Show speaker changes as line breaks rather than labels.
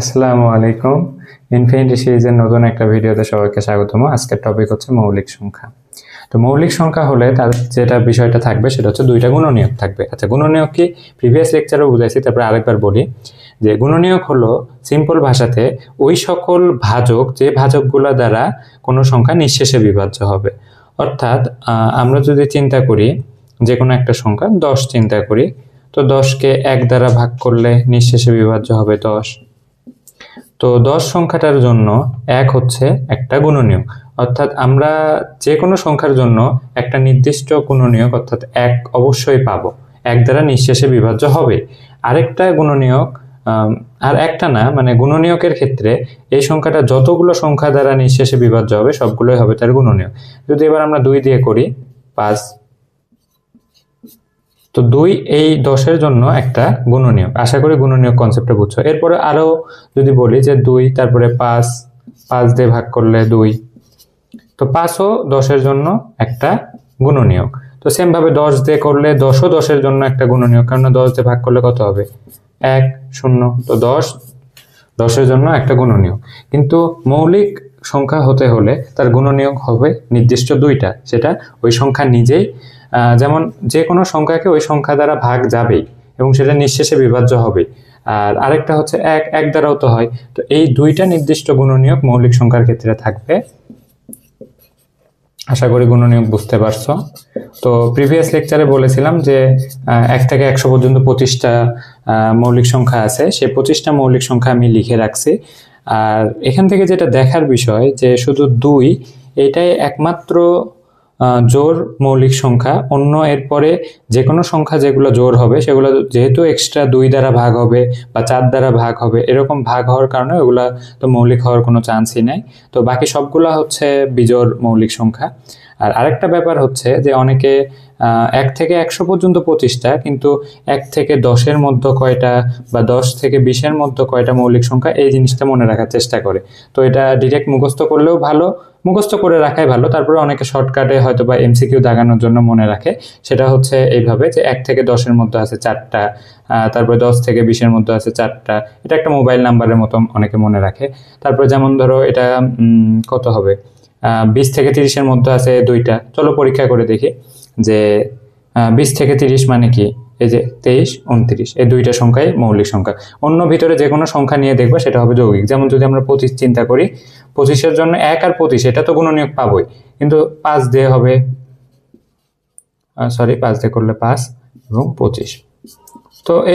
আসসালামু আলাইকুম। ইনফিনিটি সিরিজের নতুন একটা ভিডিওতে সবাইকে স্বাগতম। আজকের টপিক হচ্ছে মৌলিক সংখ্যা। তো মৌলিক সংখ্যা হলে তার যেটা বিষয়টা থাকবে সেটা হচ্ছে দুইটা গুণনীয়ক থাকবে। আচ্ছা, গুণনীয়ক কি প্রিভিয়াস লেকচারেও বুঝাইছি, তারপরে আরেকবার বলি যে গুণনীয়ক হলো সিম্পল ভাষাতে ওই সকল ভাজক যে ভাজকগুলো দ্বারা কোনো সংখ্যা নিঃশেষে বিভাজ্য হবে। অর্থাৎ আমরা যদি চিন্তা করি যে কোনো একটা সংখ্যা 10 চিন্তা করি, তো 10কে 1 দ্বারা ভাগ করলে নিঃশেষে বিভাজ্য হবে 10। তো 10 সংখ্যাটার জন্য 1 হচ্ছে একটা গুণনীয়ক, অর্থাৎ আমরা যে কোনো সংখ্যার জন্য একটা নির্দিষ্ট গুণনীয়ক অর্থাৎ 1 অবশ্যই পাবো, 1 দ্বারা নিঃশেষে বিভাজ্য হবে। আরেকটা গুণনীয়ক আর একটা না, মানে গুণনীয়কের ক্ষেত্রে এই সংখ্যাটা যতগুলো সংখ্যা দ্বারা নিঃশেষে বিভাজ্য হবে সবগুলোই হবে তার গুণনীয়ক। যদি এবার আমরা 2 দিয়ে করি 5, তো 2 এই 10-এর জন্য একটা গুণনীয়ক। আশা করি গুণনীয়ক কনসেপ্টটা বুঝছো। এরপরে আরো যদি বলি যে 2 তারপরে 5 দিয়ে ভাগ করলে 2, তো 5ও 10-এর জন্য একটা গুণনীয়ক। তো সেম ভাবে 10 দিয়ে করলে 10ও 10-এর জন্য একটা গুণনীয়ক, কারণ 10 দিয়ে ভাগ করলে কত হবে 1, 0। তো 10-এর জন্য একটা গুণনীয়ক। কিন্তু মৌলিক সংখ্যা হতে হলে তার গুণনীয়ক হবে নির্দিষ্ট 2টা, সেটা ওই সংখ্যা নিজেই, যেমন যে কোনো সংখ্যাকে ওই সংখ্যা দ্বারা ভাগ যাবেই এবং সেটা নিঃশেষে বিভাজ্য হবে। আর আরেকটা হচ্ছে 1 দ্বারাও তো হয়। তো এই 2টা নির্দিষ্ট গুণনীয়ক মৌলিক সংখ্যার ক্ষেত্রে থাকবে। আশা করি গুণনীয়ক বুঝতে পারছো। তো প্রিভিয়াস লেকচারে বলেছিলাম যে 1 থেকে 100 পর্যন্ত 25টা মৌলিক সংখ্যা আছে, সেই 25টা মৌলিক সংখ্যা আমি লিখে রাখছি। আর এখান থেকে যেটা দেখার বিষয় যে শুধু 2 এটাই একমাত্র জোড় মৌলিক সংখ্যা। অন্য এরপরে যে কোনো সংখ্যা যেগুলো জোড় হবে সেগুলো যেহেতু এক্সট্রা 2 দ্বারা ভাগ হবে বা 4 দ্বারা ভাগ হবে, এরকম ভাগ হওয়ার কারণে ওগুলা তো মৌলিক হওয়ার কোনো চান্সই নাই। তো বাকি সবগুলা হচ্ছে বিজোড় মৌলিক সংখ্যা। আর আরেকটা ব্যাপার হচ্ছে যে অনেকে 1 থেকে 100 পর্যন্ত 25টা, কিন্তু 1 থেকে 10-এর মধ্যে কয়টা বা 10 থেকে 20-এর মধ্যে কয়টা মৌলিক সংখ্যা এই জিনিসটা মনে রাখার চেষ্টা করে। তো এটা ডিরেক্ট মুখস্থ করলেও ভালো, মুখস্থ করে রাখাই ভালো। তারপরে অনেকে শর্টকাটে হয়তো বা এমসিকিউ দাগানোর জন্য মনে রাখে, সেটা হচ্ছে এইভাবে যে 1 থেকে 10-এর মধ্যে আছে 4টা, তারপরে 10 থেকে 20-এর মধ্যে আছে 4টা। এটা একটা মোবাইল নাম্বারের মতো অনেকে মনে রাখে। তারপরে যেমন ধরো এটা কত হবে, 20 থেকে 30-এর মধ্যে আছে 2টা। চলো পরীক্ষা করে দেখি যে 20 থেকে 30 মানে কি, এই যে 23, 29, এই 2টা সংখ্যাই মৌলিক সংখ্যা। অন্য ভিতরে যে কোনো সংখ্যা নিয়ে দেখবো সেটা হবে যৌগিক। যেমন যদি আমরা 25 চিন্তা করি, 25-এর জন্য 1 আর 25 এটা তো গুণনীয়ক পাবোই, কিন্তু 5 দিয়ে হবে, 5 দিয়ে করলে 5 এবং 25। তো